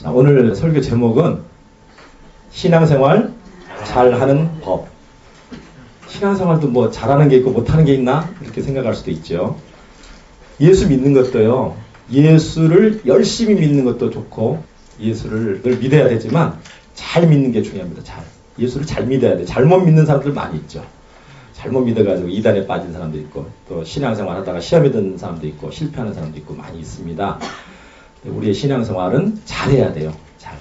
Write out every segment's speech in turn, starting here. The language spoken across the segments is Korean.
자, 오늘 설교 제목은 신앙생활 잘하는 법. 신앙생활도 뭐 잘하는 게 있고 못하는 게 있나? 이렇게 생각할 수도 있죠. 예수 믿는 것도요. 예수를 열심히 믿는 것도 좋고 예수를 늘 믿어야 되지만 잘 믿는 게 중요합니다. 예수를 잘 믿어야 돼. 잘못 믿는 사람들 많이 있죠. 잘못 믿어가지고 이단에 빠진 사람도 있고 또 신앙생활 하다가 시험에 든 사람도 있고 실패하는 사람도 있고 많이 있습니다. 우리의 신앙생활은 잘해야 돼요. 잘.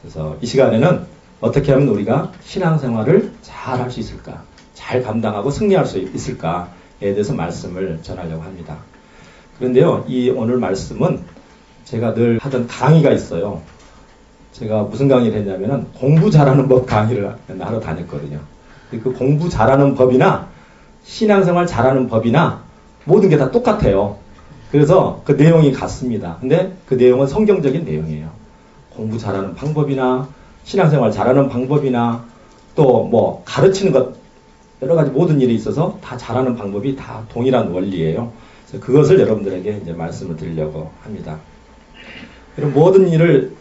그래서 이 시간에는 어떻게 하면 우리가 신앙생활을 잘 할 수 있을까? 잘 감당하고 승리할 수 있을까에 대해서 말씀을 전하려고 합니다. 그런데요, 이 오늘 말씀은 제가 늘 하던 강의가 있어요. 제가 무슨 강의를 했냐면은 공부 잘하는 법 강의를 하러 다녔거든요. 그 공부 잘하는 법이나 신앙생활 잘하는 법이나 모든 게 다 똑같아요. 그래서 그 내용이 같습니다. 근데 그 내용은 성경적인 내용이에요. 공부 잘하는 방법이나 신앙생활 잘하는 방법이나 또 뭐 가르치는 것 여러 가지 모든 일에 있어서 다 잘하는 방법이 다 동일한 원리예요. 그래서 그것을 여러분들에게 이제 말씀을 드리려고 합니다. 그럼 모든 일을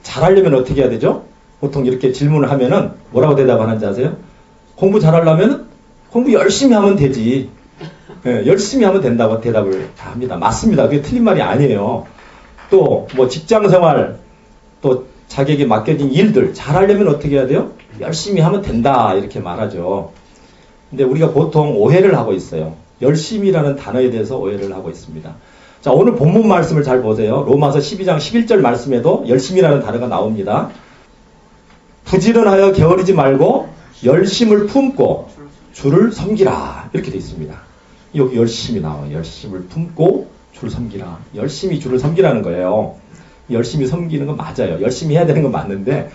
잘하려면 어떻게 해야 되죠? 보통 이렇게 질문을 하면은 뭐라고 대답하는지 아세요? 공부 잘하려면 공부 열심히 하면 되지. 네, 열심히 하면 된다고 대답을 다 합니다. 맞습니다. 그게 틀린 말이 아니에요. 또 뭐 직장생활 또 자기에게 맡겨진 일들 잘하려면 어떻게 해야 돼요? 열심히 하면 된다 이렇게 말하죠. 근데 우리가 보통 오해를 하고 있어요. 열심히라는 단어에 대해서 오해를 하고 있습니다. 자, 오늘 본문 말씀을 잘 보세요. 로마서 12장 11절 말씀에도 열심히라는 단어가 나옵니다. 부지런하여 게으르지 말고 열심을 품고 주를 섬기라 이렇게 되어 있습니다. 여기 열심히 나와요. 열심을 품고 주를 섬기라. 열심히 주를 섬기라는 거예요. 열심히 섬기는 건 맞아요. 열심히 해야 되는 건 맞는데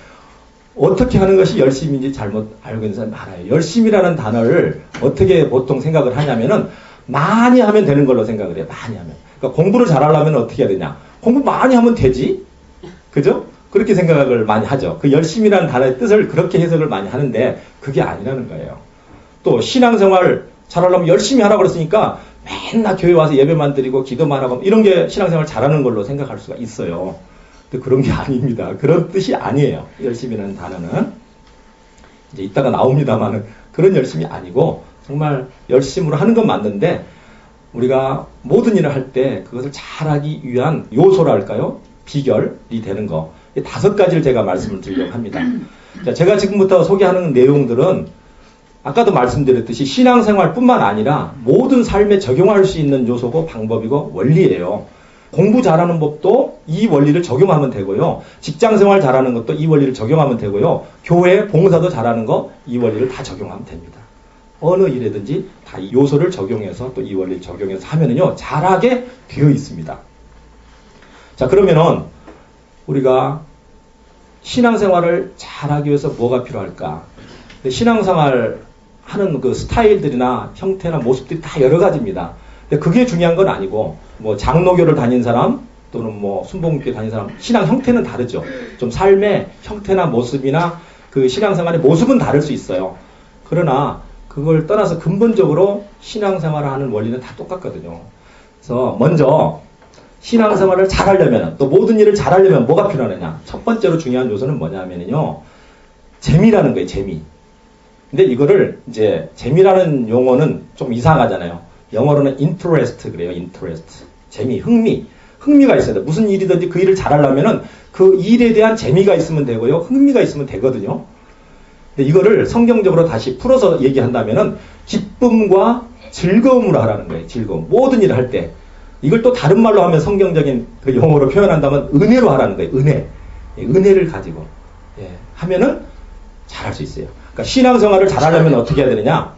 어떻게 하는 것이 열심인지 잘못 알고 있는 사람이 많아요. 열심이라는 단어를 어떻게 보통 생각을 하냐면은 많이 하면 되는 걸로 생각을 해요. 많이 하면. 그러니까 공부를 잘하려면 어떻게 해야 되냐. 공부 많이 하면 되지. 그죠? 그렇게 생각을 많이 하죠. 그 열심이라는 단어의 뜻을 그렇게 해석을 많이 하는데 그게 아니라는 거예요. 또 신앙생활 잘하려면 열심히 하라고 그랬으니까 맨날 교회 와서 예배만 드리고 기도만 하고 이런 게 신앙생활 잘하는 걸로 생각할 수가 있어요. 근데 그런 게 아닙니다. 그런 뜻이 아니에요. 열심이라는 단어는. 이제 이따가 나옵니다만은 그런 열심이 아니고 정말 열심으로 하는 건 맞는데 우리가 모든 일을 할 때 그것을 잘하기 위한 요소랄까요? 비결이 되는 거. 5가지를 제가 말씀을 드리려고 합니다. 자, 제가 지금부터 소개하는 내용들은 아까도 말씀드렸듯이 신앙생활뿐만 아니라 모든 삶에 적용할 수 있는 요소고 방법이고 원리예요. 공부 잘하는 법도 이 원리를 적용하면 되고요. 직장생활 잘하는 것도 이 원리를 적용하면 되고요. 교회 봉사도 잘하는 거 이 원리를 다 적용하면 됩니다. 어느 일에든지 다 이 요소를 적용해서 또 이 원리를 적용해서 하면은요 잘하게 되어 있습니다. 자, 그러면은 우리가 신앙생활을 잘하기 위해서 뭐가 필요할까? 신앙생활 하는 그 스타일들이나 형태나 모습들이 다 여러 가지입니다. 근데 그게 중요한 건 아니고 뭐 장로교를 다닌 사람 또는 뭐 순복음교회 다닌 사람 신앙 형태는 다르죠. 좀 삶의 형태나 모습이나 그 신앙생활의 모습은 다를 수 있어요. 그러나 그걸 떠나서 근본적으로 신앙생활을 하는 원리는 다 똑같거든요. 그래서 먼저 신앙생활을 잘하려면 또 모든 일을 잘하려면 뭐가 필요하느냐. 첫 번째로 중요한 요소는 뭐냐면요. 재미라는 거예요. 재미. 근데 이거를 이제 재미라는 용어는 좀 이상하잖아요. 영어로는 interest 그래요. interest. 재미, 흥미가 있어야 돼요. 무슨 일이든지 그 일을 잘하려면은 그 일에 대한 재미가 있으면 되고요. 흥미가 있으면 되거든요. 근데 이거를 성경적으로 다시 풀어서 얘기한다면은 기쁨과 즐거움으로 하라는 거예요. 즐거움. 모든 일을 할 때. 이걸 또 다른 말로 하면 성경적인 그 용어로 표현한다면 은혜로 하라는 거예요. 은혜. 은혜를 가지고 하면은 잘할 수 있어요. 그러니까 신앙생활을 잘하려면 어떻게 해야 되느냐?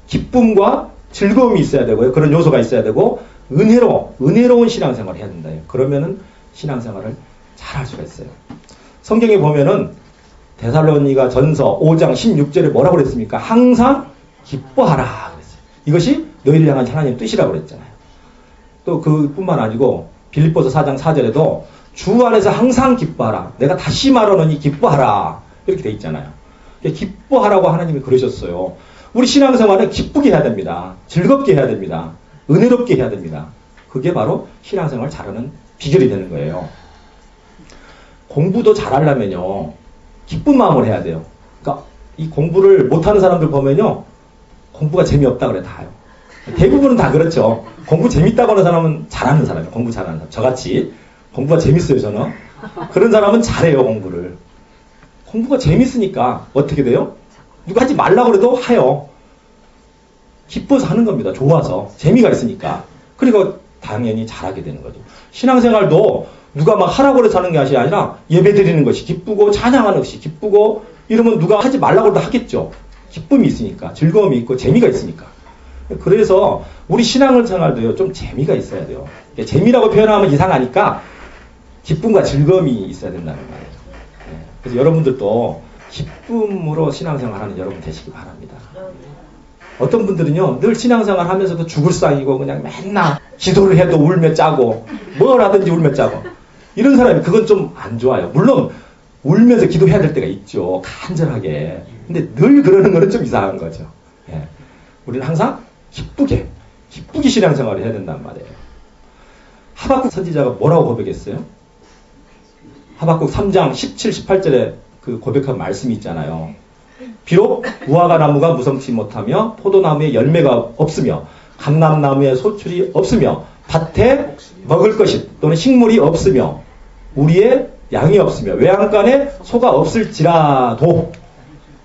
기쁨과 즐거움이 있어야 되고요. 그런 요소가 있어야 되고 은혜로운 신앙생활을 해야 된다. 그러면은 신앙생활을 잘할 수가 있어요. 성경에 보면은 데살로니가 전서 5장 16절에 뭐라고 그랬습니까? 항상 기뻐하라 그랬어요. 이것이 너희를 향한 하나님의 뜻이라고 그랬잖아요. 또 그뿐만 아니고 빌립보서 4장 4절에도 주 안에서 항상 기뻐하라. 내가 다시 말하노니 기뻐하라. 이렇게 돼 있잖아요. 기뻐하라고 하나님이 그러셨어요. 우리 신앙생활은 기쁘게 해야 됩니다. 즐겁게 해야 됩니다. 은혜롭게 해야 됩니다. 그게 바로 신앙생활 잘하는 비결이 되는 거예요. 공부도 잘하려면요, 기쁜 마음을 해야 돼요. 그러니까 이 공부를 못하는 사람들 보면요, 공부가 재미없다 그래 다요. 대부분은 다 그렇죠. 공부 재밌다고 하는 사람은 잘하는 사람이에요. 공부 잘하는 사람. 저같이 공부가 재밌어요 저는. 그런 사람은 잘해요 공부를. 공부가 재밌으니까 어떻게 돼요? 누가 하지 말라고 그래도 해요. 기뻐서 하는 겁니다. 좋아서. 재미가 있으니까. 그리고 당연히 잘하게 되는 거죠. 신앙생활도 누가 막 하라고 해서 하는 게 아니라 예배 드리는 것이 기쁘고 찬양하는 것이 기쁘고 이러면 누가 하지 말라고 해도 하겠죠. 기쁨이 있으니까. 즐거움이 있고 재미가 있으니까. 그래서 우리 신앙생활도요. 좀 재미가 있어야 돼요. 재미라고 표현하면 이상하니까 기쁨과 즐거움이 있어야 된다는 말이에요. 그래서 여러분들도 기쁨으로 신앙생활하는 여러분 되시기 바랍니다. 어떤 분들은요, 늘 신앙생활 하면서도 죽을 상이고, 그냥 맨날 기도를 해도 울며 짜고, 뭘 하든지 울며 짜고. 이런 사람이 그건 좀 안 좋아요. 물론, 울면서 기도해야 될 때가 있죠. 간절하게. 근데 늘 그러는 거는 좀 이상한 거죠. 예. 우리는 항상 기쁘게 신앙생활을 해야 된단 말이에요. 하박국 선지자가 뭐라고 고백했어요? 하박국 3장 17, 18절에 그 고백한 말씀이 있잖아요. 비록 무화과 나무가 무성치 못하며 포도나무에 열매가 없으며 감람나무에 소출이 없으며 밭에 먹을 것이 또는 식물이 없으며 우리의 양이 없으며 외양간에 소가 없을지라도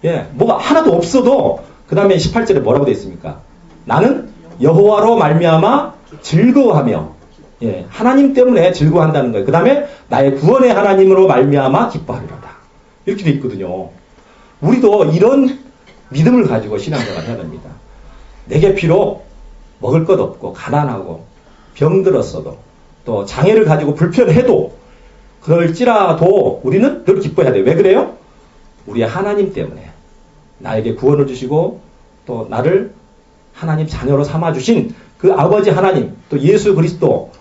예, 뭐가 하나도 없어도 그 다음에 18절에 뭐라고 되어 있습니까? 나는 여호와로 말미암아 즐거워하며 예, 하나님 때문에 즐거워한다는 거예요. 그 다음에 나의 구원의 하나님으로 말미암아 기뻐하리로다. 이렇게 돼 있거든요. 우리도 이런 믿음을 가지고 신앙생활을 해야 됩니다. 내게 비록 먹을 것 없고 가난하고 병들었어도 또 장애를 가지고 불편해도 그럴지라도 우리는 늘 기뻐해야 돼요. 왜 그래요? 우리의 하나님 때문에 나에게 구원을 주시고 또 나를 하나님 자녀로 삼아주신 그 아버지 하나님 또 예수 그리스도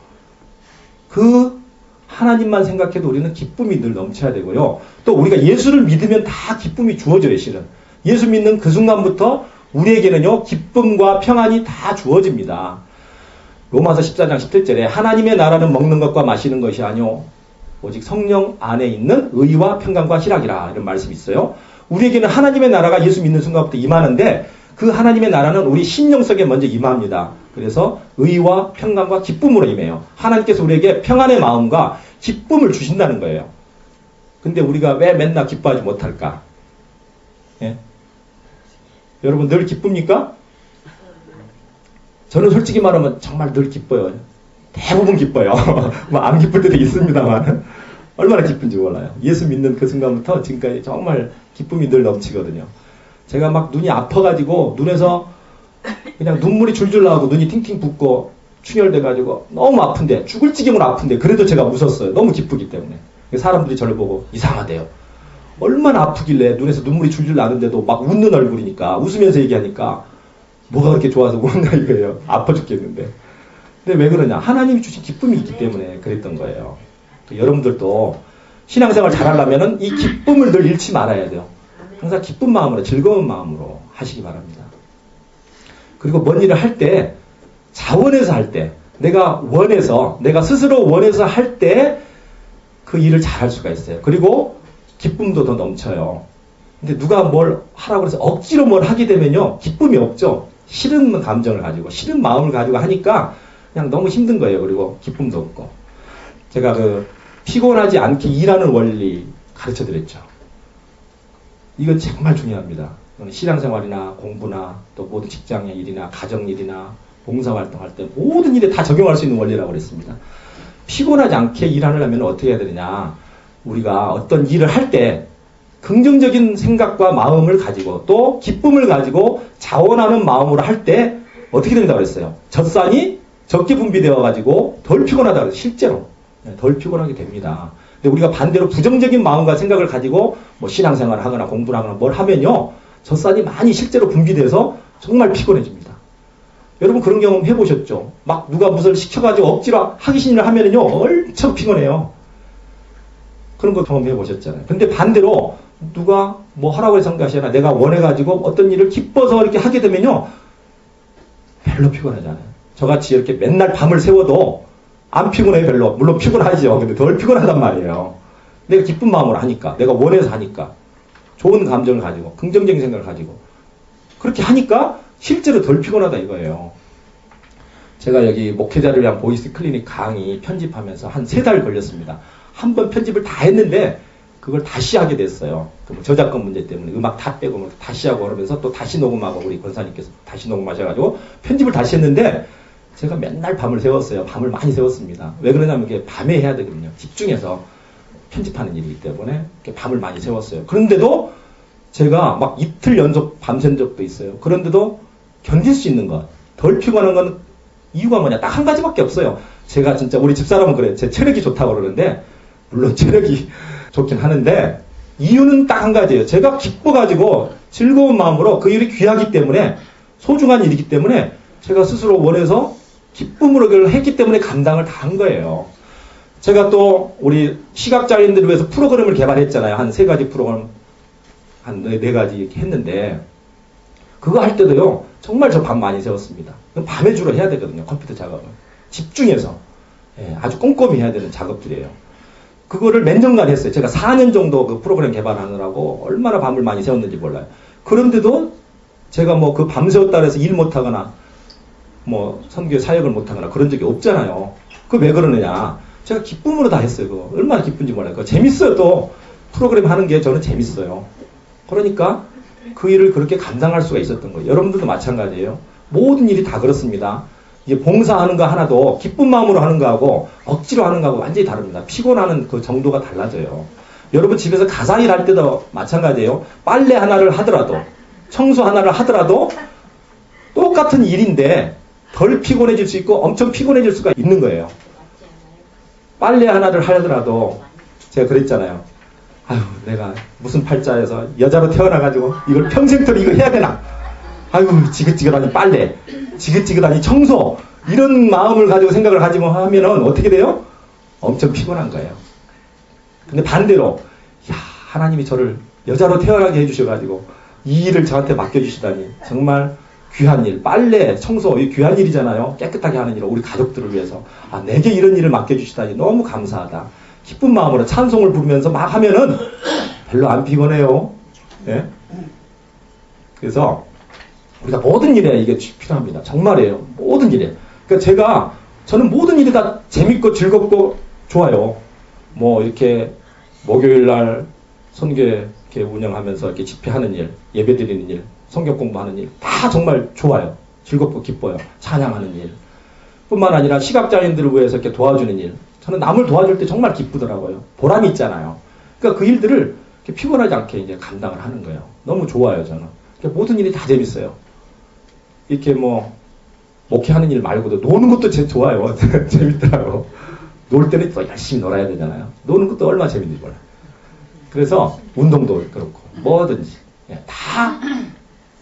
그 하나님만 생각해도 우리는 기쁨이 늘 넘쳐야 되고요. 또 우리가 예수를 믿으면 다 기쁨이 주어져요. 실은 예수 믿는 그 순간부터 우리에게는요 기쁨과 평안이 다 주어집니다. 로마서 14장 17절에 하나님의 나라는 먹는 것과 마시는 것이 아니오 오직 성령 안에 있는 의와 평강과 희락이라 이런 말씀이 있어요. 우리에게는 하나님의 나라가 예수 믿는 순간부터 임하는데 그 하나님의 나라는 우리 심령 속에 먼저 임합니다. 그래서 의와 평강과 기쁨으로 임해요. 하나님께서 우리에게 평안의 마음과 기쁨을 주신다는 거예요. 근데 우리가 왜 맨날 기뻐하지 못할까? 예? 여러분 늘 기쁩니까? 저는 솔직히 말하면 정말 늘 기뻐요. 대부분 기뻐요. 뭐 안 기쁠 때도 있습니다만 얼마나 기쁜지 몰라요. 예수 믿는 그 순간부터 지금까지 정말 기쁨이 늘 넘치거든요. 제가 막 눈이 아파가지고 눈에서 그냥 눈물이 줄줄 나오고 눈이 팅팅 붓고 충혈돼가지고 너무 아픈데 죽을 지경으로 아픈데 그래도 제가 웃었어요. 너무 기쁘기 때문에. 사람들이 저를 보고 이상하대요. 얼마나 아프길래 눈에서 눈물이 줄줄 나는데도 막 웃는 얼굴이니까 웃으면서 얘기하니까 뭐가 그렇게 좋아서 웃나 이거예요. 아파 죽겠는데. 근데 왜 그러냐? 하나님이 주신 기쁨이 있기 때문에 그랬던 거예요. 여러분들도 신앙생활 잘하려면 이 기쁨을 늘 잃지 말아야 돼요. 항상 기쁜 마음으로 즐거운 마음으로 하시기 바랍니다. 그리고 뭔 일을 할 때 자원해서 할 때 내가 원해서 내가 스스로 원해서 할 때 그 일을 잘할 수가 있어요. 그리고 기쁨도 더 넘쳐요. 근데 누가 뭘 하라고 해서 억지로 뭘 하게 되면요 기쁨이 없죠. 싫은 감정을 가지고 싫은 마음을 가지고 하니까 그냥 너무 힘든 거예요. 그리고 기쁨도 없고. 제가 그 피곤하지 않게 일하는 원리 가르쳐 드렸죠. 이건 정말 중요합니다. 신앙생활이나 공부나 또 모든 직장의 일이나 가정일이나 봉사활동할 때 모든 일에 다 적용할 수 있는 원리라고 그랬습니다. 피곤하지 않게 일하려면 어떻게 해야 되느냐. 우리가 어떤 일을 할 때 긍정적인 생각과 마음을 가지고 또 기쁨을 가지고 자원하는 마음으로 할 때 어떻게 된다고 그랬어요. 젖산이 적게 분비되어 가지고 덜 피곤하다고 그랬어요. 실제로 덜 피곤하게 됩니다. 근데 우리가 반대로 부정적인 마음과 생각을 가지고 뭐 신앙생활을 하거나 공부를 하거나 뭘 하면요 젖산이 많이 실제로 분비돼서 정말 피곤해집니다. 여러분 그런 경험 해보셨죠? 막 누가 무엇을 시켜가지고 억지로 하기 싫으려 하면은요 엄청 피곤해요. 그런 거 경험해 보셨잖아요. 근데 반대로 누가 뭐 하라고 해서 한 것이 아니라 내가 원해가지고 어떤 일을 기뻐서 이렇게 하게 되면요 별로 피곤하잖아요. 저같이 이렇게 맨날 밤을 새워도 안 피곤해요 별로. 물론 피곤하죠. 근데 덜 피곤하단 말이에요. 내가 기쁜 마음으로 하니까, 내가 원해서 하니까, 좋은 감정을 가지고, 긍정적인 생각을 가지고, 그렇게 하니까 실제로 덜 피곤하다 이거예요. 제가 여기 목회자를 위한 보이스 클리닉 강의 편집하면서 한 3달 걸렸습니다. 한 번 편집을 다 했는데 그걸 다시 하게 됐어요. 그 저작권 문제 때문에 음악 다 빼고 뭐 다시 하고 그러면서 또 다시 녹음하고 우리 권사님께서 다시 녹음하셔가지고 편집을 다시 했는데 제가 맨날 밤을 새웠어요. 밤을 많이 새웠습니다. 왜 그러냐면 이게 밤에 해야 되거든요. 집중해서 편집하는 일이기 때문에 밤을 많이 새웠어요. 그런데도 제가 막 이틀 연속 밤샌 적도 있어요. 그런데도 견딜 수 있는 것, 덜 피곤한 건 이유가 뭐냐? 딱 한 가지밖에 없어요. 제가 진짜 우리 집사람은 그래요. 제 체력이 좋다고 그러는데 물론 체력이 좋긴 하는데 이유는 딱 한 가지예요. 제가 기뻐가지고 즐거운 마음으로 그 일이 귀하기 때문에 소중한 일이기 때문에 제가 스스로 원해서 기쁨으로 그걸 했기 때문에 감당을 다 한 거예요. 제가 또 우리 시각장애인들을 위해서 프로그램을 개발했잖아요. 한 3가지 프로그램, 한 4가지 이렇게 했는데 그거 할 때도요. 정말 저 밤 많이 새웠습니다. 밤에 주로 해야 되거든요. 컴퓨터 작업은. 집중해서 아주 꼼꼼히 해야 되는 작업들이에요. 그거를 몇 년간 했어요. 제가 4년 정도 그 프로그램 개발하느라고 얼마나 밤을 많이 새웠는지 몰라요. 그런데도 제가 뭐 그 밤 새웠다 해서 일 못하거나 뭐 선교 사역을 못하거나 그런 적이 없잖아요. 그거 왜 그러느냐. 제가 기쁨으로 다 했어요. 그거. 얼마나 기쁜지 몰라요. 그거 재밌어요. 또 프로그램 하는 게 저는 재밌어요. 그러니까 그 일을 그렇게 감당할 수가 있었던 거예요. 여러분들도 마찬가지예요. 모든 일이 다 그렇습니다. 이게 봉사하는 거 하나도 기쁜 마음으로 하는 거하고 억지로 하는 거하고 완전히 다릅니다. 피곤하는 그 정도가 달라져요. 여러분 집에서 가사일 할 때도 마찬가지예요. 빨래 하나를 하더라도 청소 하나를 하더라도 똑같은 일인데 덜 피곤해질 수 있고 엄청 피곤해질 수가 있는 거예요. 빨래 하나를 하더라도 제가 그랬잖아요. 아유 내가 무슨 팔자에서 여자로 태어나가지고 이걸 평생토록 이거 해야 되나. 아유 지긋지긋하니 빨래, 지긋지긋하니 청소 이런 마음을 가지고 생각을 하지만 하면은 어떻게 돼요? 엄청 피곤한 거예요. 근데 반대로 야 하나님이 저를 여자로 태어나게 해주셔가지고 이 일을 저한테 맡겨주시다니 정말 귀한 일, 빨래, 청소 이 귀한 일이잖아요. 깨끗하게 하는 일, 우리 가족들을 위해서 아 내게 이런 일을 맡겨주시다니 너무 감사하다. 기쁜 마음으로 찬송을 부르면서 막 하면은 별로 안 피곤해요. 예? 그래서 우리가 모든 일에 이게 필요합니다. 정말이에요. 모든 일에. 그러니까 저는 모든 일이 다 재밌고 즐겁고 좋아요. 뭐 이렇게 목요일날 선교회 이렇게 운영하면서 이렇게 집회하는 일, 예배 드리는 일, 성경 공부하는 일 다 정말 좋아요. 즐겁고 기뻐요. 찬양하는 일. 뿐만 아니라 시각장애인들을 위해서 이렇게 도와주는 일. 저는 남을 도와줄 때 정말 기쁘더라고요. 보람이 있잖아요. 그러니까 그 일들을 이렇게 피곤하지 않게 이제 감당을 하는 거예요. 너무 좋아요, 저는. 그러니까 모든 일이 다 재밌어요. 이렇게 뭐, 목회하는 일 말고도 노는 것도 좋아요. 재밌더라고. 놀 때는 또 열심히 놀아야 되잖아요. 노는 것도 얼마나 재밌는지 몰라요. 그래서 운동도 그렇고, 뭐든지. 다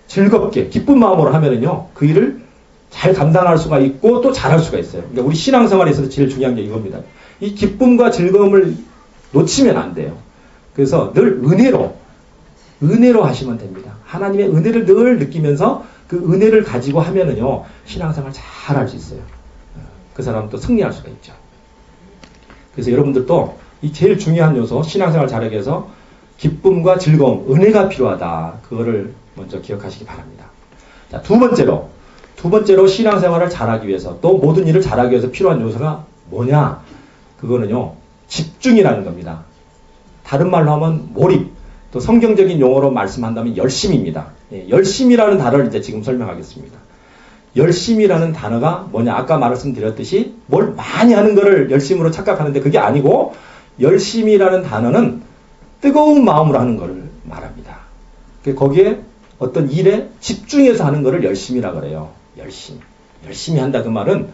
즐겁게, 기쁜 마음으로 하면은요, 그 일을 잘 감당할 수가 있고 또 잘할 수가 있어요. 그러니까 우리 신앙생활에 있어서 제일 중요한 게 이겁니다. 이 기쁨과 즐거움을 놓치면 안 돼요. 그래서 늘 은혜로 하시면 됩니다. 하나님의 은혜를 늘 느끼면서 그 은혜를 가지고 하면은요, 신앙생활 잘 할 수 있어요. 그 사람은 또 승리할 수가 있죠. 그래서 여러분들도 이 제일 중요한 요소, 신앙생활 잘하기 위해서 기쁨과 즐거움, 은혜가 필요하다. 그거를 먼저 기억하시기 바랍니다. 자, 두 번째로 신앙생활을 잘하기 위해서 또 모든 일을 잘하기 위해서 필요한 요소가 뭐냐? 그거는요, 집중이라는 겁니다. 다른 말로 하면 몰입, 또 성경적인 용어로 말씀한다면 열심입니다. 예, 열심이라는 단어를 이제 지금 설명하겠습니다. 열심이라는 단어가 뭐냐? 아까 말씀드렸듯이 뭘 많이 하는 거를 열심으로 착각하는데 그게 아니고 열심이라는 단어는 뜨거운 마음으로 하는 거를 말합니다. 거기에 어떤 일에 집중해서 하는 거를 열심이라 그래요. 열심히 한다 그 말은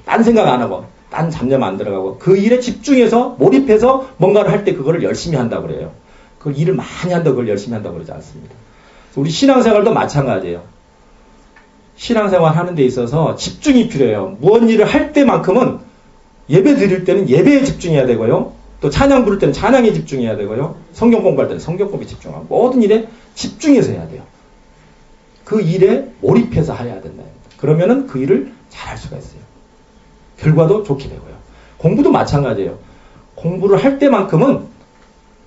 딴 생각 안 하고 딴 잡념 안 들어가고 그 일에 집중해서 몰입해서 뭔가를 할 때 그거를 열심히 한다고 그래요. 그 일을 많이 한다고 그걸 열심히 한다고 그러지 않습니다. 우리 신앙생활도 마찬가지예요. 신앙생활 하는 데 있어서 집중이 필요해요. 무언 일을 할 때만큼은 예배 드릴 때는 예배에 집중해야 되고요. 또 찬양 부를 때는 찬양에 집중해야 되고요. 성경 공부할 때는 성경 공부에 집중하고 모든 일에 집중해서 해야 돼요. 그 일에 몰입해서 해야 된다. 그러면은 그 일을 잘할 수가 있어요. 결과도 좋게 되고요. 공부도 마찬가지예요. 공부를 할 때만큼은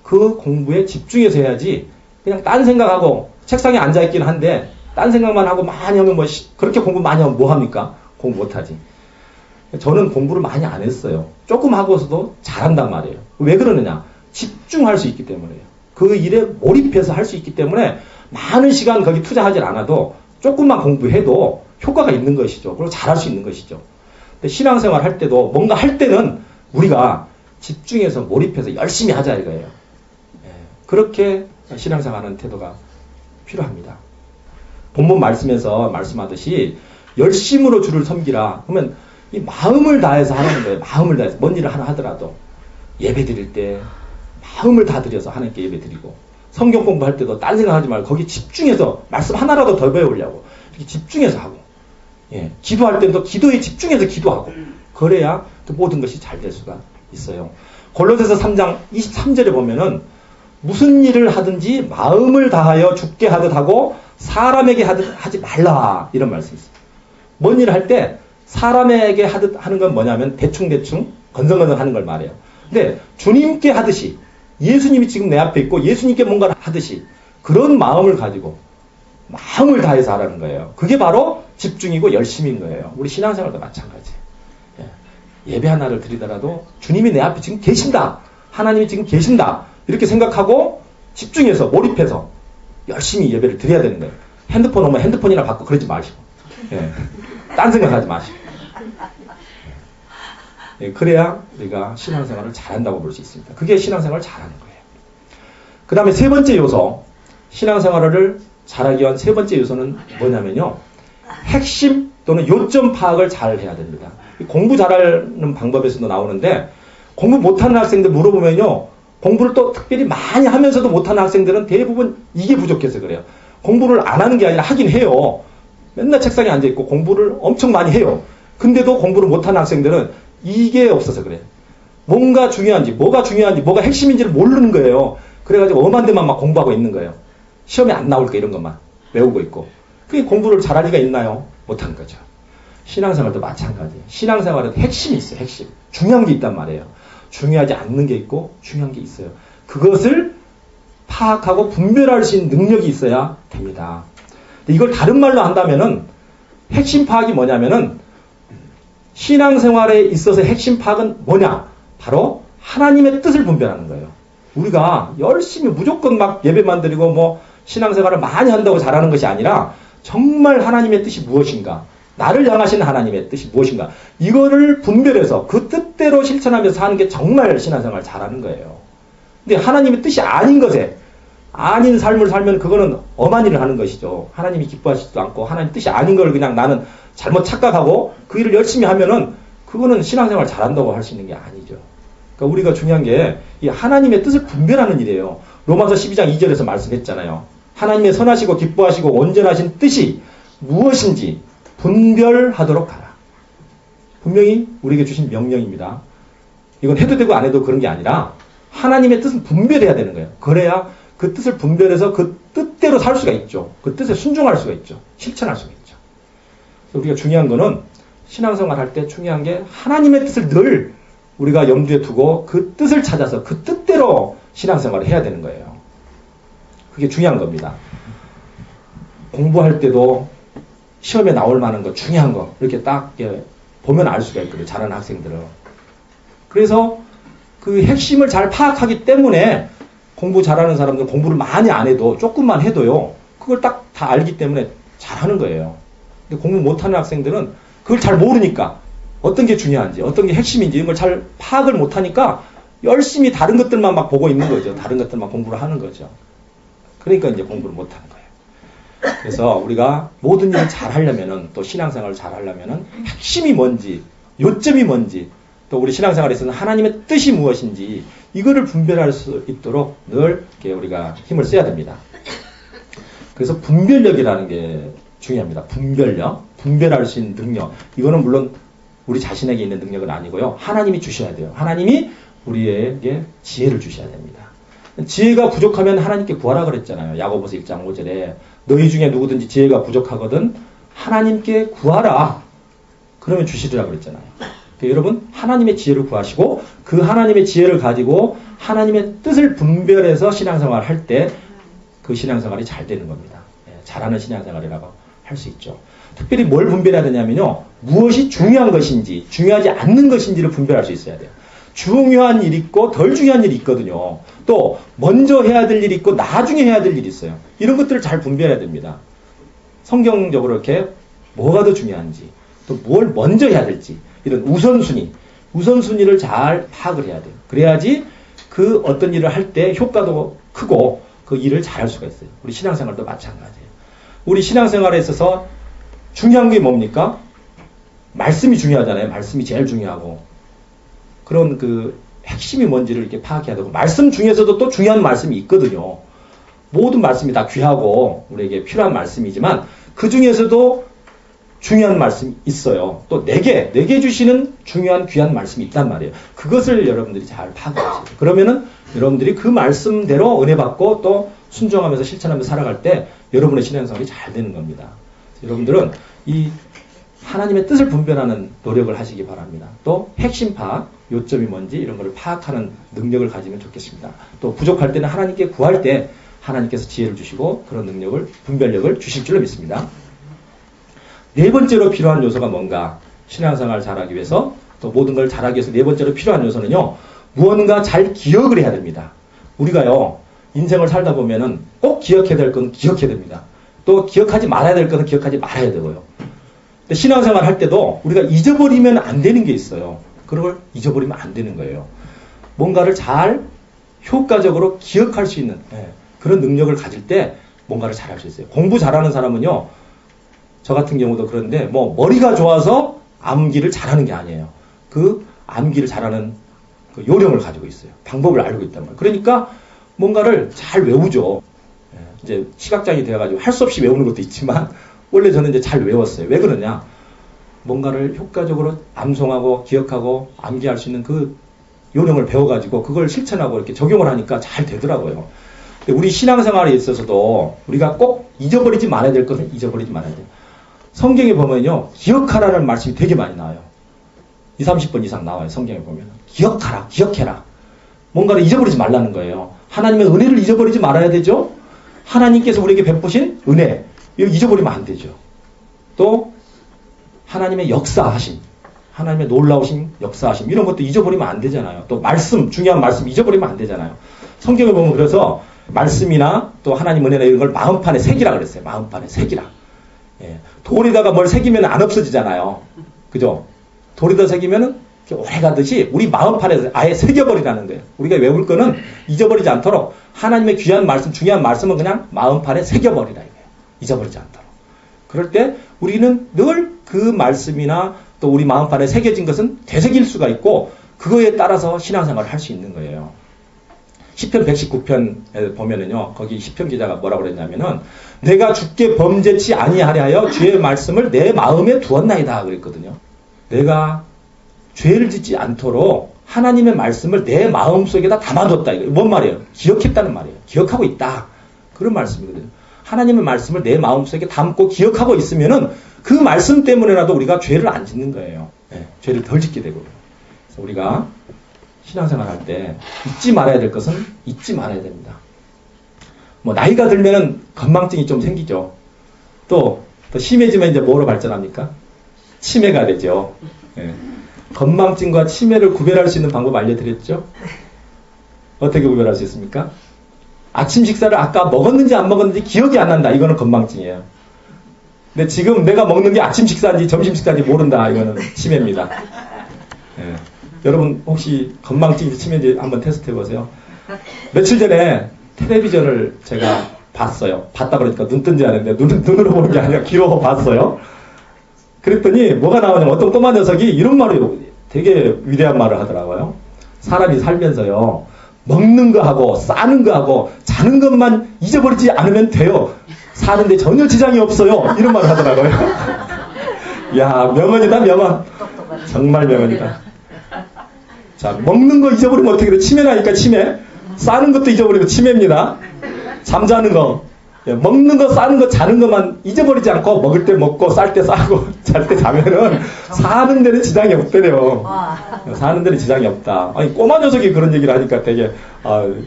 그 공부에 집중해서 해야지 그냥 딴 생각하고 책상에 앉아있긴 한데 딴 생각만 하고 많이 하면 뭐 그렇게 공부 많이 하면 뭐 합니까? 공부 못하지. 저는 공부를 많이 안 했어요. 조금 하고서도 잘한단 말이에요. 왜 그러느냐? 집중할 수 있기 때문에요. 그 일에 몰입해서 할 수 있기 때문에 많은 시간 거기 투자하지 않아도 조금만 공부해도 효과가 있는 것이죠. 그리고 잘할 수 있는 것이죠. 근데 신앙생활 할 때도 뭔가 할 때는 우리가 집중해서 몰입해서 열심히 하자 이거예요. 그렇게 신앙생활하는 태도가 필요합니다. 본문 말씀에서 말씀하듯이 열심으로 주를 섬기라. 그러면 이 마음을 다해서 하는 거예요. 마음을 다해서 뭔 일을 하나 하더라도 예배 드릴 때 마음을 다 들여서 하나님께 예배 드리고 성경 공부할 때도 딴 생각하지 말고 거기 집중해서 말씀 하나라도 더 배우려고 이렇게 집중해서 하고 기도할 때도 기도에 집중해서 기도하고 그래야 그 모든 것이 잘 될 수가 있어요. 골로새서 3장 23절에 보면은 무슨 일을 하든지 마음을 다하여 죽게 하듯 하고 사람에게 하듯 하지 말라 이런 말씀이 있어요. 뭔 일을 할 때 사람에게 하듯 하는 건 뭐냐면 대충대충 건성건성 하는 걸 말해요. 근데 주님께 하듯이 예수님이 지금 내 앞에 있고 예수님께 뭔가를 하듯이 그런 마음을 가지고 마음을 다해서 하라는 거예요. 그게 바로 집중이고 열심인 거예요. 우리 신앙생활도 마찬가지. 예배 하나를 드리더라도 주님이 내 앞에 지금 계신다. 하나님이 지금 계신다. 이렇게 생각하고 집중해서 몰입해서 열심히 예배를 드려야 되는 거예요. 핸드폰 오면 핸드폰이나 받고 그러지 마시고 딴 생각하지 마시고 그래야 우리가 신앙생활을 잘한다고 볼 수 있습니다. 그게 신앙생활을 잘하는 거예요. 그 다음에 세 번째 요소 신앙생활을 잘하기 위한 세 번째 요소는 뭐냐면요. 핵심 또는 요점 파악을 잘 해야 됩니다. 공부 잘하는 방법에서도 나오는데 공부 못하는 학생들 물어보면요. 공부를 또 특별히 많이 하면서도 못하는 학생들은 대부분 이게 부족해서 그래요. 공부를 안 하는 게 아니라 하긴 해요. 맨날 책상에 앉아있고 공부를 엄청 많이 해요. 근데도 공부를 못하는 학생들은 이게 없어서 그래요. 뭔가 중요한지 뭐가 핵심인지를 모르는 거예요. 그래가지고 엄한 데만 막 공부하고 있는 거예요. 시험에 안 나올까 이런 것만 외우고 있고. 그게 공부를 잘할 리가 있나요? 못한 거죠. 신앙생활도 마찬가지예요. 신앙생활은 핵심이 있어요. 핵심. 중요한 게 있단 말이에요. 중요하지 않는 게 있고 중요한 게 있어요. 그것을 파악하고 분별할 수 있는 능력이 있어야 됩니다. 이걸 다른 말로 한다면은 핵심 파악이 뭐냐면은 신앙생활에 있어서 핵심 파악은 뭐냐? 바로 하나님의 뜻을 분별하는 거예요. 우리가 열심히 무조건 막 예배만 드리고 뭐 신앙생활을 많이 한다고 잘하는 것이 아니라 정말 하나님의 뜻이 무엇인가? 나를 향하시는 하나님의 뜻이 무엇인가? 이거를 분별해서 그 뜻대로 실천하면서 사는 게 정말 신앙생활을 잘하는 거예요. 근데 하나님의 뜻이 아닌 것에 아닌 삶을 살면 그거는 엄한 일을 하는 것이죠. 하나님이 기뻐하시지도 않고 하나님 뜻이 아닌 걸 그냥 나는 잘못 착각하고 그 일을 열심히 하면은 그거는 신앙생활 잘한다고 할 수 있는 게 아니죠. 그러니까 우리가 중요한 게 이 하나님의 뜻을 분별하는 일이에요. 로마서 12장 2절에서 말씀했잖아요. 하나님의 선하시고 기뻐하시고 온전하신 뜻이 무엇인지 분별하도록 하라. 분명히 우리에게 주신 명령입니다. 이건 해도 되고 안 해도 그런 게 아니라 하나님의 뜻은 분별해야 되는 거예요. 그래야 그 뜻을 분별해서 그 뜻대로 살 수가 있죠. 그 뜻에 순종할 수가 있죠. 실천할 수가 있죠. 우리가 중요한 거는 신앙생활 할 때 중요한 게 하나님의 뜻을 늘 우리가 염두에 두고 그 뜻을 찾아서 그 뜻대로 신앙생활을 해야 되는 거예요. 그게 중요한 겁니다. 공부할 때도 시험에 나올 만한 거, 중요한 거 이렇게 딱 보면 알 수가 있거든요. 잘하는 학생들은. 그래서 그 핵심을 잘 파악하기 때문에 공부 잘하는 사람들은 공부를 많이 안 해도 조금만 해도요. 그걸 딱 다 알기 때문에 잘하는 거예요. 근데 공부 못하는 학생들은 그걸 잘 모르니까 어떤 게 중요한지 어떤 게 핵심인지 이런 걸 잘 파악을 못하니까 열심히 다른 것들만 막 보고 있는 거죠. 다른 것들만 공부를 하는 거죠. 그러니까 이제 공부를 못하는 거예요. 그래서 우리가 모든 일을 잘 하려면은 또 신앙생활을 잘 하려면은 핵심이 뭔지 요점이 뭔지 또 우리 신앙생활에서는 하나님의 뜻이 무엇인지 이거를 분별할 수 있도록 늘 이렇게 우리가 힘을 써야 됩니다. 그래서 분별력이라는 게 중요합니다. 분별력, 분별할 수 있는 능력. 이거는 물론 우리 자신에게 있는 능력은 아니고요. 하나님이 주셔야 돼요. 하나님이 우리에게 지혜를 주셔야 됩니다. 지혜가 부족하면 하나님께 구하라 그랬잖아요. 야고보서 1장 5절에 너희 중에 누구든지 지혜가 부족하거든 하나님께 구하라. 그러면 주시리라 그랬잖아요. 여러분 하나님의 지혜를 구하시고 그 하나님의 지혜를 가지고 하나님의 뜻을 분별해서 신앙생활을 할 때 그 신앙생활이 잘 되는 겁니다. 잘하는 신앙생활이라고 할 수 있죠. 특별히 뭘 분별해야 되냐면요. 무엇이 중요한 것인지 중요하지 않는 것인지를 분별할 수 있어야 돼요. 중요한 일이 있고 덜 중요한 일이 있거든요. 또 먼저 해야 될 일이 있고 나중에 해야 될 일이 있어요. 이런 것들을 잘 분별해야 됩니다. 성경적으로 이렇게 뭐가 더 중요한지 또 뭘 먼저 해야 될지 이런 우선순위를 잘 파악을 해야 돼요. 그래야지 그 어떤 일을 할 때 효과도 크고 그 일을 잘할 수가 있어요. 우리 신앙생활도 마찬가지예요. 우리 신앙생활에 있어서 중요한 게 뭡니까? 말씀이 중요하잖아요. 말씀이 제일 중요하고 그런 그 핵심이 뭔지를 이렇게 파악해야 되고 말씀 중에서도 또 중요한 말씀이 있거든요. 모든 말씀이 다 귀하고 우리에게 필요한 말씀이지만 그 중에서도 중요한 말씀이 있어요. 또 내게 주시는 중요한 귀한 말씀이 있단 말이에요. 그것을 여러분들이 잘 파악하셔야 돼요. 그러면은 여러분들이 그 말씀대로 은혜 받고 또 순종하면서 실천하면서 살아갈 때 여러분의 신앙생활이 잘 되는 겁니다. 여러분들은 이 하나님의 뜻을 분별하는 노력을 하시기 바랍니다. 또 핵심 파악, 요점이 뭔지 이런 걸 파악하는 능력을 가지면 좋겠습니다. 또 부족할 때는 하나님께 구할 때 하나님께서 지혜를 주시고 그런 능력을, 분별력을 주실 줄로 믿습니다. 네 번째로 필요한 요소가 뭔가? 신앙생활 잘하기 위해서 또 모든 걸 잘하기 위해서 네 번째로 필요한 요소는요. 무언가 잘 기억을 해야 됩니다. 우리가요. 인생을 살다 보면은 꼭 기억해야 될 건 기억해야 됩니다. 또 기억하지 말아야 될 것은 기억하지 말아야 되고요. 근데 신앙생활 할 때도 우리가 잊어버리면 안 되는 게 있어요. 그런 걸 잊어버리면 안 되는 거예요. 뭔가를 잘 효과적으로 기억할 수 있는 그런 능력을 가질 때 뭔가를 잘할 수 있어요. 공부 잘하는 사람은요. 저 같은 경우도 그런데 뭐 머리가 좋아서 암기를 잘하는 게 아니에요. 그 암기를 잘하는 그 요령을 가지고 있어요. 방법을 알고 있단 말이에요. 그러니까 뭔가를 잘 외우죠. 이제 시각장애 돼가지고 할 수 없이 외우는 것도 있지만 원래 저는 이제 잘 외웠어요. 왜 그러냐? 뭔가를 효과적으로 암송하고 기억하고 암기할 수 있는 그 요령을 배워가지고 그걸 실천하고 이렇게 적용을 하니까 잘 되더라고요. 근데 우리 신앙생활에 있어서도 우리가 꼭 잊어버리지 말아야 될 것은 잊어버리지 말아야 돼요. 성경에 보면요. 기억하라는 말씀이 되게 많이 나와요. 20-30번 이상 나와요. 성경에 보면. 기억하라, 기억해라. 뭔가를 잊어버리지 말라는 거예요. 하나님의 은혜를 잊어버리지 말아야 되죠. 하나님께서 우리에게 베푸신 은혜. 이거 잊어버리면 안 되죠. 또 하나님의 역사하심. 하나님의 놀라우신 역사하심. 이런 것도 잊어버리면 안 되잖아요. 또 말씀, 중요한 말씀 잊어버리면 안 되잖아요. 성경에 보면 그래서 말씀이나 또 하나님 은혜나 이런 걸 마음판에 새기라 그랬어요. 마음판에 새기라. 예. 돌에다가 뭘 새기면 안 없어지잖아요. 그죠? 돌에다 새기면은 오래 가듯이 우리 마음판에 아예 새겨버리라는 거예요. 우리가 외울 거는 잊어버리지 않도록 하나님의 귀한 말씀, 중요한 말씀은 그냥 마음판에 새겨버리라 이거예요. 잊어버리지 않도록. 그럴 때 우리는 늘 그 말씀이나 또 우리 마음판에 새겨진 것은 되새길 수가 있고 그거에 따라서 신앙생활을 할 수 있는 거예요. 시편 119편에 보면은요, 거기 시편 기자가 뭐라고 그랬냐면은, 내가 주께 범죄치 아니하려 하여 주의 말씀을 내 마음에 두었나이다. 그랬거든요. 내가 죄를 짓지 않도록 하나님의 말씀을 내 마음 속에다 담아뒀다. 이거 뭔 말이에요? 기억했다는 말이에요. 기억하고 있다. 그런 말씀이거든요. 하나님의 말씀을 내 마음 속에 담고 기억하고 있으면은 그 말씀 때문에라도 우리가 죄를 안 짓는 거예요. 네, 죄를 덜 짓게 되고. 그래서 우리가 신앙생활 할 때 잊지 말아야 될 것은 잊지 말아야 됩니다. 뭐 나이가 들면은 건망증이 좀 생기죠. 또 심해지면 이제 뭐로 발전합니까? 치매가 되죠. 예. 건망증과 치매를 구별할 수 있는 방법 알려드렸죠? 어떻게 구별할 수 있습니까? 아침 식사를 아까 먹었는지 안 먹었는지 기억이 안 난다. 이거는 건망증이에요. 근데 지금 내가 먹는 게 아침 식사인지 점심 식사인지 모른다. 이거는 치매입니다. 예. 여러분 혹시 건망증인지 치매인지 한번 테스트 해보세요. 며칠 전에 텔레비전을 제가 봤어요. 봤다 그러니까 눈 뜬지 않았는데 눈으로 보는 게 아니라 귀로 봤어요. 그랬더니 뭐가 나오냐면 어떤 꼬마 녀석이 이런 말을 되게 위대한 말을 하더라고요. 사람이 살면서요. 먹는 거하고 싸는 거하고 자는 것만 잊어버리지 않으면 돼요. 사는데 전혀 지장이 없어요. 이런 말을 하더라고요. 야, 명언이다 명언. 정말 명언이다. 자, 먹는 거 잊어버리면 어떻게 돼? 치매 나니까 치매. 싸는 것도 잊어버리면 치매입니다. 잠자는 거. 예, 먹는 거, 싸는 거, 자는 것만 잊어버리지 않고 먹을 때 먹고 쌀 때 싸고 잘 때 자면은 사는 데는 지장이 없대요. 사는 데는 지장이 없다. 아니 꼬마 녀석이 그런 얘기를 하니까 되게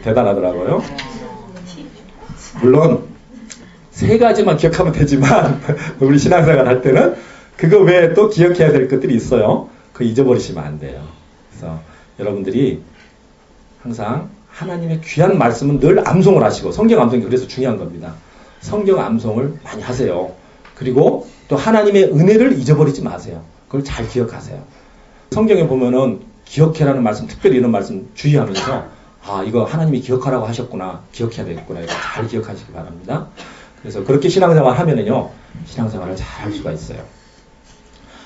대단하더라고요. 물론 세 가지만 기억하면 되지만 우리 신앙생활 할 때는 그거 외에 또 기억해야 될 것들이 있어요. 그거 잊어버리시면 안 돼요. 그래서 여러분들이 항상 하나님의 귀한 말씀은 늘 암송을 하시고 성경 암송이 그래서 중요한 겁니다. 성경 암송을 많이 하세요. 그리고 또 하나님의 은혜를 잊어버리지 마세요. 그걸 잘 기억하세요. 성경에 보면은 기억해라는 말씀, 특별히 이런 말씀 주의하면서 이거 하나님이 기억하라고 하셨구나. 기억해야 되겠구나. 이거 잘 기억하시기 바랍니다. 그래서 그렇게 신앙생활 하면은요, 신앙생활을 잘 할 수가 있어요.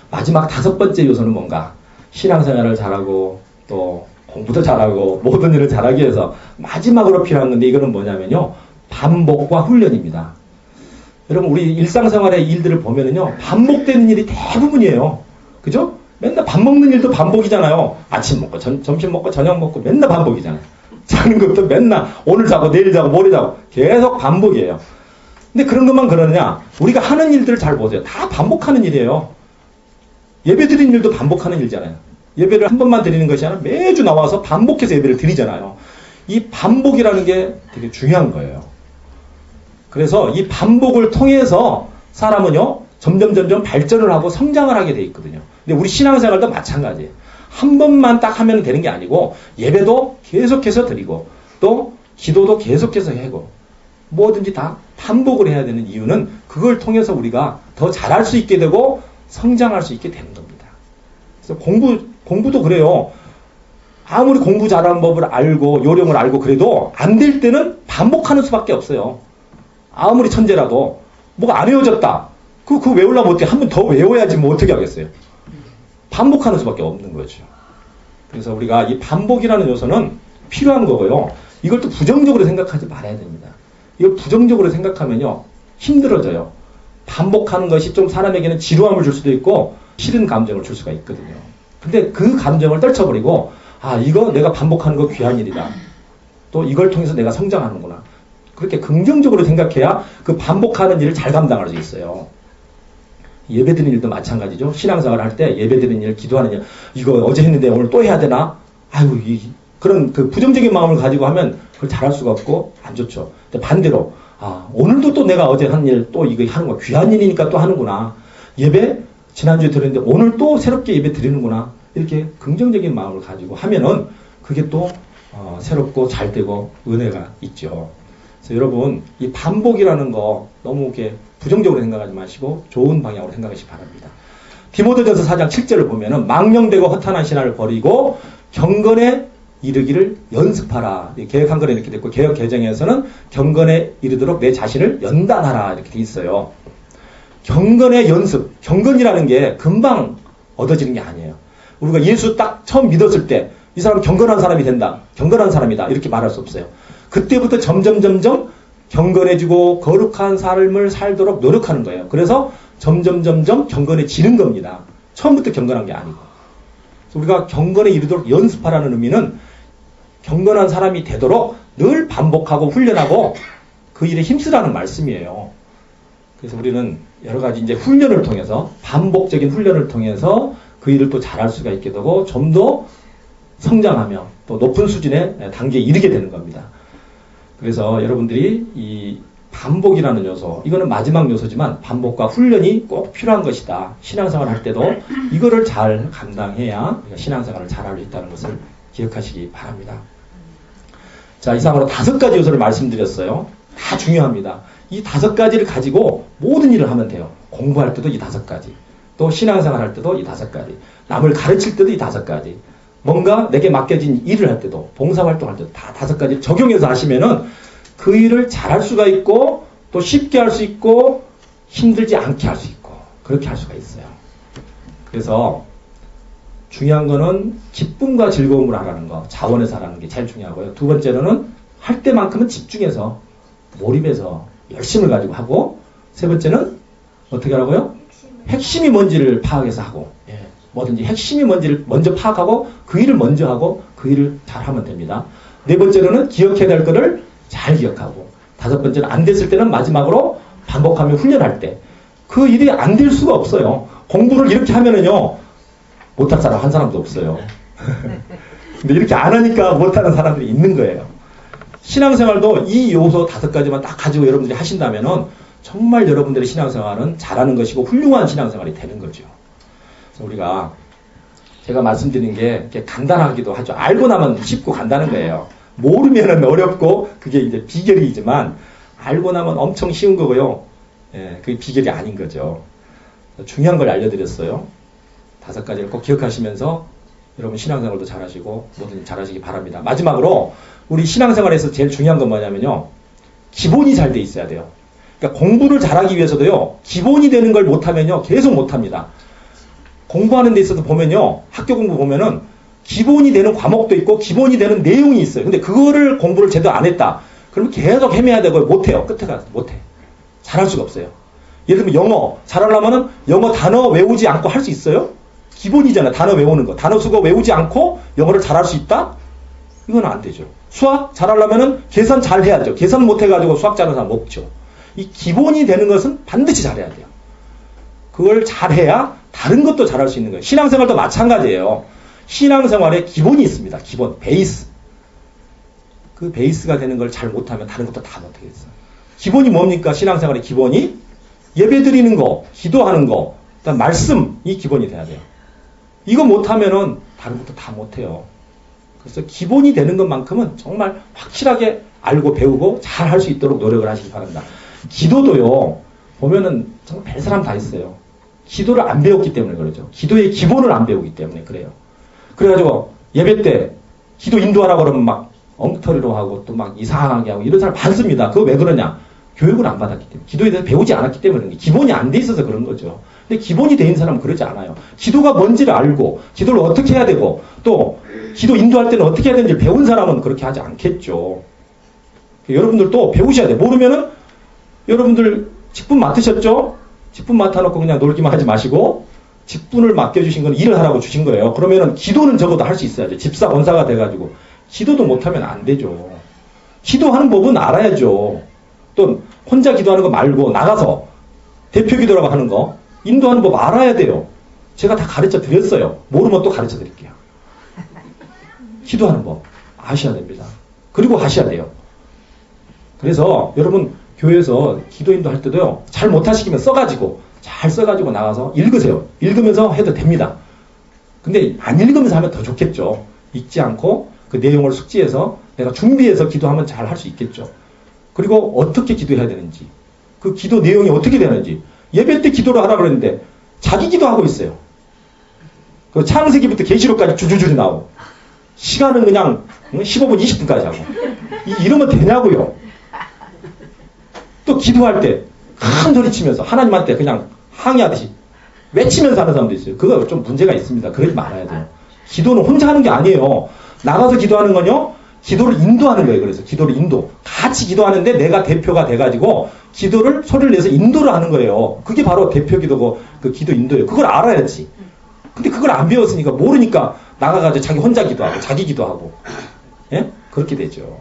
마지막 5번째 요소는 뭔가? 신앙생활을 잘하고 또 공부도 잘하고 모든 일을 잘하기 위해서 마지막으로 필요한 건데 이거는 뭐냐면요. 반복과 훈련입니다. 여러분 우리 일상생활의 일들을 보면은요. 반복되는 일이 대부분이에요. 그죠? 맨날 밥 먹는 일도 반복이잖아요. 아침 먹고 점심 먹고 저녁 먹고 맨날 반복이잖아요. 자는 것도 맨날 오늘 자고 내일 자고 모레 자고 계속 반복이에요. 근데 그런 것만 그러느냐? 우리가 하는 일들을 잘 보세요. 다 반복하는 일이에요. 예배 드리는 일도 반복하는 일이잖아요. 예배를 한 번만 드리는 것이 아니라 매주 나와서 반복해서 예배를 드리잖아요. 이 반복이라는 게 되게 중요한 거예요. 그래서 이 반복을 통해서 사람은요, 점점 발전을 하고 성장을 하게 돼 있거든요. 근데 우리 신앙생활도 마찬가지예요. 한 번만 딱 하면 되는 게 아니고, 예배도 계속해서 드리고, 또 기도도 계속해서 하고, 뭐든지 다 반복을 해야 되는 이유는 그걸 통해서 우리가 더 잘할 수 있게 되고, 성장할 수 있게 되는 겁니다. 그래서 공부도 그래요. 아무리 공부 잘하는 법을 알고, 요령을 알고 그래도 안 될 때는 반복하는 수밖에 없어요. 아무리 천재라도 뭐가 안 외워졌다. 그거 외우려면 어떻게 한 번 더 외워야지 뭐 어떻게 하겠어요. 반복하는 수밖에 없는 거죠. 그래서 우리가 이 반복이라는 요소는 필요한 거고요. 이걸 또 부정적으로 생각하지 말아야 됩니다. 이걸 부정적으로 생각하면요. 힘들어져요. 반복하는 것이 좀 사람에게는 지루함을 줄 수도 있고 싫은 감정을 줄 수가 있거든요. 근데 그 감정을 떨쳐버리고 이거 내가 반복하는 거 귀한 일이다. 또 이걸 통해서 내가 성장하는구나. 그렇게 긍정적으로 생각해야 그 반복하는 일을 잘 감당할 수 있어요. 예배 드리는 일도 마찬가지죠. 신앙생활 할 때 예배 드리는 일, 기도하는 일, 이거 어제 했는데 오늘 또 해야 되나? 그런 그 부정적인 마음을 가지고 하면 그걸 잘할 수가 없고 안 좋죠. 근데 반대로 오늘도 또 내가 어제 한 일 또 이거 하는 거 귀한 일이니까 또 하는구나. 예배 지난주에 드렸는데 오늘 또 새롭게 예배 드리는구나. 이렇게 긍정적인 마음을 가지고 하면은 그게 또 새롭고 잘 되고 은혜가 있죠. 그래서 여러분 이 반복이라는 거 너무 이렇게 부정적으로 생각하지 마시고 좋은 방향으로 생각하시기 바랍니다. 디모데전서 4장 7절을 보면은 망령되고 허탄한 신화를 버리고 경건에 이르기를 연습하라. 개역 한글에 이렇게 됐고 개역 개정에서는 경건에 이르도록 내 자신을 연단하라 이렇게 돼 있어요. 경건의 연습, 경건이라는 게 금방 얻어지는 게 아니에요. 우리가 예수 딱 처음 믿었을 때 이 사람은 경건한 사람이 된다. 경건한 사람이다. 이렇게 말할 수 없어요. 그때부터 점점 경건해지고 거룩한 삶을 살도록 노력하는 거예요. 그래서 점점 경건해지는 겁니다. 처음부터 경건한 게 아니고. 그래서 우리가 경건에 이르도록 연습하라는 의미는 경건한 사람이 되도록 늘 반복하고 훈련하고 그 일에 힘쓰라는 말씀이에요. 그래서 우리는 여러 가지 이제 훈련을 통해서 반복적인 훈련을 통해서 그 일을 또 잘할 수가 있게 되고 좀 더 성장하며 또 높은 수준의 단계에 이르게 되는 겁니다. 그래서 여러분들이 이 반복이라는 요소, 이거는 마지막 요소지만 반복과 훈련이 꼭 필요한 것이다. 신앙생활 할 때도 이거를 잘 감당해야 신앙생활을 잘할 수 있다는 것을 기억하시기 바랍니다. 자, 이상으로 5가지 요소를 말씀드렸어요. 다 중요합니다. 이 5가지를 가지고 모든 일을 하면 돼요. 공부할 때도 이 5가지. 또 신앙생활 할 때도 이 5가지. 남을 가르칠 때도 이 5가지. 뭔가 내게 맡겨진 일을 할 때도, 봉사활동 할 때도 다 5가지 적용해서 하시면은 그 일을 잘할 수가 있고, 또 쉽게 할 수 있고, 힘들지 않게 할 수 있고, 그렇게 할 수가 있어요. 그래서 중요한 거는 기쁨과 즐거움을 하라는 거, 자원해서 하라는 게 제일 중요하고요. 두 번째로는 할 때만큼은 집중해서, 몰입해서, 열심을 가지고 하고, 세 번째는 어떻게 하라고요? 핵심이 뭔지를 파악해서 하고, 뭐든지 핵심이 뭔지를 먼저 파악하고 그 일을 먼저 하고 그 일을 잘 하면 됩니다. 네 번째로는 기억해야 될 거를 잘 기억하고 5번째는 안 됐을 때는 마지막으로 반복하며 훈련할 때. 그 일이 안 될 수가 없어요. 공부를 이렇게 하면은요, 못할 사람 한 사람도 없어요. 근데 이렇게 안 하니까 못하는 사람들이 있는 거예요. 신앙생활도 이 요소 5가지만 딱 가지고 여러분들이 하신다면은 정말 여러분들의 신앙생활은 잘하는 것이고 훌륭한 신앙생활이 되는 거죠. 그래서 우리가 제가 말씀드린 게 간단하기도 하죠. 알고 나면 쉽고 간단한 거예요. 모르면은 어렵고 그게 이제 비결이지만 알고 나면 엄청 쉬운 거고요. 예, 그게 비결이 아닌 거죠. 중요한 걸 알려드렸어요. 5가지를 꼭 기억하시면서 여러분 신앙생활도 잘하시고 뭐든 잘하시기 바랍니다. 마지막으로 우리 신앙생활에서 제일 중요한 건 뭐냐면요. 기본이 잘 돼 있어야 돼요. 그러니까 공부를 잘하기 위해서도요. 기본이 되는 걸 못하면요. 계속 못합니다. 공부하는 데 있어서 보면요. 학교 공부 보면은 기본이 되는 과목도 있고 기본이 되는 내용이 있어요. 근데 그거를 공부를 제대로 안 했다. 그러면 계속 헤매야 되고 못해요. 끝에 가서 못해. 잘할 수가 없어요. 예를 들면 영어 잘하려면은 영어 단어 외우지 않고 할 수 있어요? 기본이잖아요. 단어 외우는 거. 단어 수거 외우지 않고 영어를 잘할 수 있다? 이건 안 되죠. 수학 잘하려면은 계산 잘 해야죠. 계산 못 해가지고 수학 잘하는 사람 없죠. 이 기본이 되는 것은 반드시 잘해야 돼요. 그걸 잘해야 다른 것도 잘할 수 있는 거예요. 신앙생활도 마찬가지예요. 신앙생활에 기본이 있습니다. 기본, 베이스. 그 베이스가 되는 걸 잘 못하면 다른 것도 다 못하겠어요. 기본이 뭡니까? 신앙생활의 기본이 예배 드리는 거, 기도하는 거, 그다음 말씀이 기본이 돼야 돼요. 이거 못하면은 다른 것도 다 못해요. 그래서 기본이 되는 것만큼은 정말 확실하게 알고 배우고 잘 할 수 있도록 노력을 하시기 바랍니다. 기도도요, 보면은 정말 별 사람 다 있어요. 기도를 안 배웠기 때문에 그러죠. 기도의 기본을 안 배우기 때문에 그래요. 그래가지고 예배 때 기도 인도하라고 그러면 막 엉터리로 하고 또 막 이상하게 하고 이런 사람 많습니다. 그거 왜 그러냐? 교육을 안 받았기 때문에. 기도에 대해서 배우지 않았기 때문에 그런 게 기본이 안 돼 있어서 그런 거죠. 근데 기본이 돼 있는 사람은 그러지 않아요. 기도가 뭔지를 알고 기도를 어떻게 해야 되고 또 기도 인도할 때는 어떻게 해야 되는지 배운 사람은 그렇게 하지 않겠죠. 여러분들도 배우셔야 돼요. 모르면은 여러분들 직분 맡으셨죠? 직분 맡아놓고 그냥 놀기만 하지 마시고 직분을 맡겨주신 건 일을 하라고 주신 거예요. 그러면은 기도는 적어도 할 수 있어야죠. 집사, 원사가 돼가지고 기도도 못하면 안 되죠. 기도하는 법은 알아야죠. 또 혼자 기도하는 거 말고 나가서 대표 기도라고 하는 거 인도하는 법 알아야 돼요. 제가 다 가르쳐 드렸어요. 모르면 또 가르쳐 드릴게요. 기도하는 법 아셔야 됩니다. 그리고 하셔야 돼요. 그래서 여러분 교회에서 기도 인도할 때도요. 잘 못하시면 써가지고 잘 써가지고 나가서 읽으세요. 읽으면서 해도 됩니다. 근데 안 읽으면서 하면 더 좋겠죠. 읽지 않고 그 내용을 숙지해서 내가 준비해서 기도하면 잘 할 수 있겠죠. 그리고 어떻게 기도해야 되는지 그 기도 내용이 어떻게 되는지 예배 때 기도를 하라고 그랬는데 자기 기도하고 있어요. 그 창세기부터 계시록까지 주주주주 나오고 시간은 그냥 15분 20분까지 하고 이러면 되냐고요. 또 기도할 때 큰 소리 치면서 하나님한테 그냥 항의하듯이 외치면서 하는 사람도 있어요. 그거 좀 문제가 있습니다. 그러지 말아야 돼요. 기도는 혼자 하는 게 아니에요. 나가서 기도하는 건요. 기도를 인도하는 거예요. 그래서 기도를 인도. 같이 기도하는데 내가 대표가 돼가지고 기도를 소리를 내서 인도를 하는 거예요. 그게 바로 대표 기도고 그 기도 인도예요. 그걸 알아야지. 근데 그걸 안 배웠으니까 모르니까 나가가지고 자기 혼자 기도하고 자기 기도하고 예? 그렇게 되죠.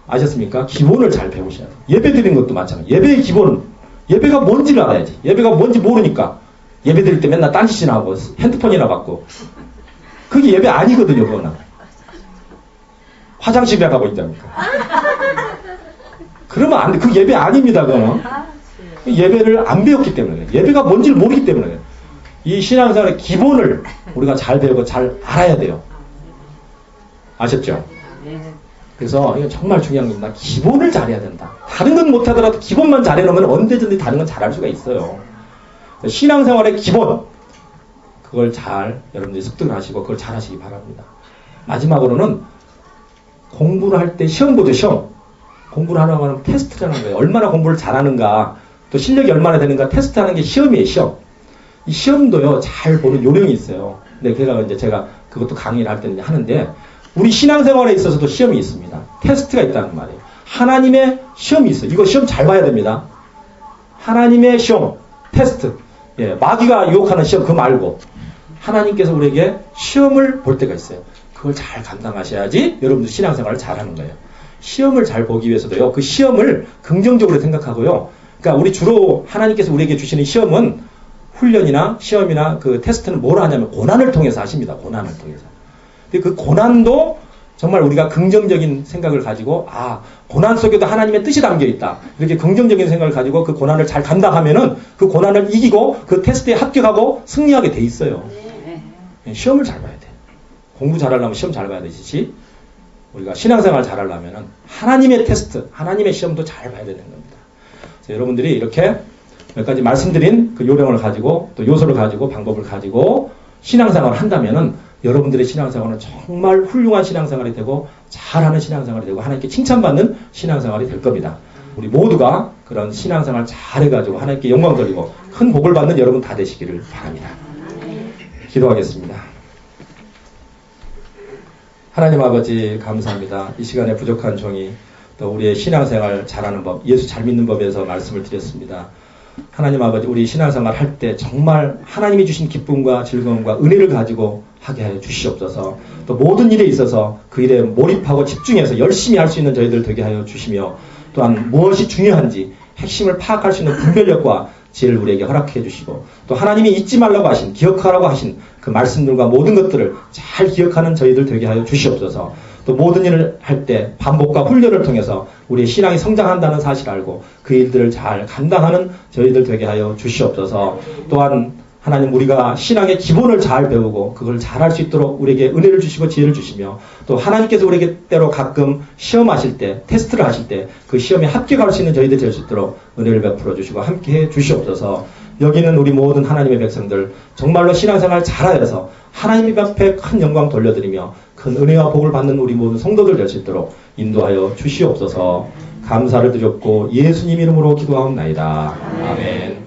아셨습니까? 기본을 잘 배우셔야 돼요. 예배 드리는 것도 마찬가지. 예배의 기본은 예배가 뭔지를 알아야지. 예배가 뭔지 모르니까 예배 드릴 때 맨날 딴짓이나 하고 핸드폰이나 받고 그게 예배 아니거든요. 그거는. 화장실에 가고 있다니까. 그러면 안 돼. 그 예배 아닙니다. 그거는. 예배를 안 배웠기 때문에 예배가 뭔지를 모르기 때문에 이 신앙생활의 기본을 우리가 잘 배우고 잘 알아야 돼요. 아셨죠? 그래서 이건 정말 중요한 겁니다. 기본을 잘해야 된다. 다른 건 못하더라도 기본만 잘해놓으면 언제든지 다른 건 잘할 수가 있어요. 신앙생활의 기본 그걸 잘 여러분들이 습득을 하시고 그걸 잘 하시기 바랍니다. 마지막으로는 공부를 할 때 시험 보죠. 시험. 공부를 하려고 하는 테스트라는 거예요. 얼마나 공부를 잘하는가 또 실력이 얼마나 되는가 테스트하는 게 시험이에요. 시험. 이 시험도요 잘 보는 요령이 있어요. 근데 제가 그것도 강의를 할 때는 하는데 우리 신앙생활에 있어서도 시험이 있습니다. 테스트가 있다는 말이에요. 하나님의 시험이 있어요. 이거 시험 잘 봐야 됩니다. 하나님의 시험, 테스트. 예, 마귀가 유혹하는 시험 그거 말고 하나님께서 우리에게 시험을 볼 때가 있어요. 그걸 잘 감당하셔야지 여러분들 신앙생활을 잘하는 거예요. 시험을 잘 보기 위해서도요. 그 시험을 긍정적으로 생각하고요. 그러니까 우리 주로 하나님께서 우리에게 주시는 시험은 훈련이나 시험이나 그 테스트는 뭘 하냐면 고난을 통해서 하십니다. 고난을 통해서. 근데 그 고난도 정말 우리가 긍정적인 생각을 가지고 고난 속에도 하나님의 뜻이 담겨 있다. 이렇게 긍정적인 생각을 가지고 그 고난을 잘 감당하면은 그 고난을 이기고 그 테스트에 합격하고 승리하게 돼 있어요. 시험을 잘 봐야 돼. 공부 잘하려면 시험 잘 봐야 되지. 우리가 신앙생활 잘하려면은 하나님의 테스트, 하나님의 시험도 잘 봐야 되는 겁니다. 그래서 여러분들이 이렇게 몇 가지 말씀드린 그 요령을 가지고 또 요소를 가지고 방법을 가지고 신앙생활을 한다면은 여러분들의 신앙생활은 정말 훌륭한 신앙생활이 되고 잘하는 신앙생활이 되고 하나님께 칭찬받는 신앙생활이 될 겁니다. 우리 모두가 그런 신앙생활 잘해가지고 하나님께 영광 돌리고 큰 복을 받는 여러분 다 되시기를 바랍니다. 기도하겠습니다. 하나님 아버지 감사합니다. 이 시간에 부족한 종이 또 우리의 신앙생활 잘하는 법, 예수 잘 믿는 법에서 말씀을 드렸습니다. 하나님 아버지 우리 신앙생활 할 때 정말 하나님이 주신 기쁨과 즐거움과 은혜를 가지고 하게 하여 주시옵소서. 또 모든 일에 있어서 그 일에 몰입하고 집중해서 열심히 할 수 있는 저희들 되게 하여 주시며 또한 무엇이 중요한지 핵심을 파악할 수 있는 분별력과 지혜를 우리에게 허락해 주시고 또 하나님이 잊지 말라고 하신 기억하라고 하신 그 말씀들과 모든 것들을 잘 기억하는 저희들 되게 하여 주시옵소서. 또 모든 일을 할 때 반복과 훈련을 통해서 우리의 신앙이 성장한다는 사실을 알고 그 일들을 잘 감당하는 저희들 되게 하여 주시옵소서. 또한 하나님 우리가 신앙의 기본을 잘 배우고 그걸 잘할 수 있도록 우리에게 은혜를 주시고 지혜를 주시며 또 하나님께서 우리에게 때로 가끔 시험하실 때 테스트를 하실 때 그 시험에 합격할 수 있는 저희들 될 수 있도록 은혜를 베풀어 주시고 함께해 주시옵소서. 여기는 우리 모든 하나님의 백성들 정말로 신앙생활 잘하여서 하나님 앞에 큰 영광 돌려드리며 큰 은혜와 복을 받는 우리 모든 성도들 될 수 있도록 인도하여 주시옵소서. 감사를 드렸고 예수님 이름으로 기도하옵나이다. 아멘.